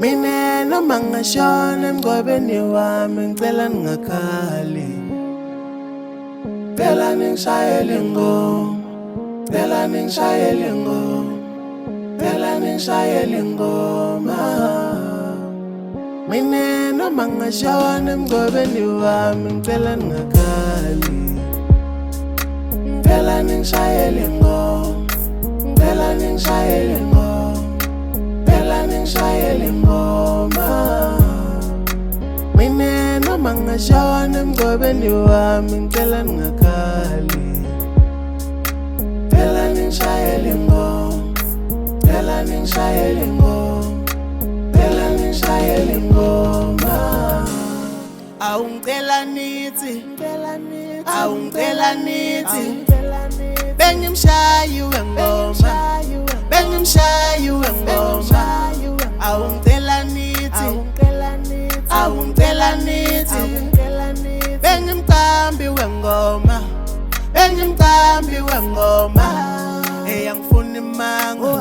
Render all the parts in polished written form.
Mina noma ngashona emgcwabeni wami ngicela ningakhali. Cela ningishayele ingoma, cela ningishayele ingoma, cela ningishayele ingoma. Mina noma ngashona emgcwabeni wami ngicela ningakhali. Cela ningishayele ingoma, cela ningishayele ingoma, cela ningishayele ingoma. Mina noma ngashona emgcwabeni wami ngicela ningakhali. Cela ningishayele ingoma, cela ningishayele ingoma, cela ningishayele ingoma. Awungicela nithi, awungicela nithi, bengimshayi wengoma, bengimshayi wengoma. Awungicela nithi, awungicela nithi, bengimqambi wengoma, bengimqambi wengoma. Eyangifuna imanga,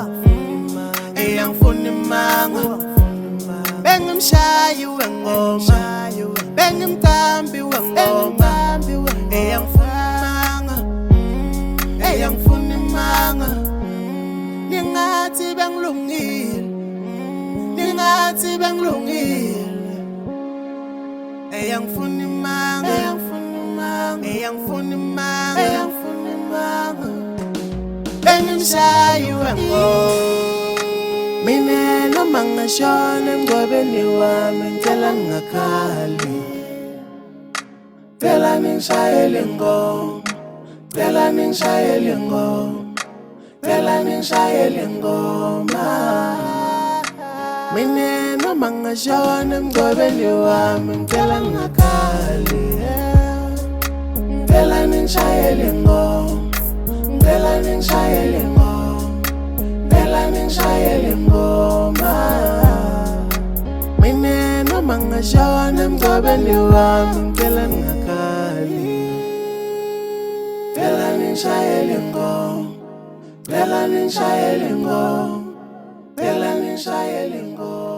eyangifuna imanga, bengimshayi wengoma, bengimqambi wengoma. Eyangifuna imanga, eyangifuna imanga. Ningathi bengilungile, ningathi bengilungile. Eyangifuna imanga, eyangifuna imanga, eyangifuna imanga, eyangifuna imanga. Bengimshayi wengoma. Mina noma ngashona emgcwabeni wami ngicela ningakhali. Cela ningishayele ingoma, cela ningishayele ingoma, cela ningishayele ingoma. Mina noma ngashona emgcwabeni wami ngicela ningakhali. Cela ningishayele ingoma, cela ningishayele ingoma, cela ningishayele ingoma. Mina noma ngashona emgcwabeni wami ngicela ningakhali. Cela ningishayele ingoma, cela ningishayele ingoma, cela ningishayele ingoma.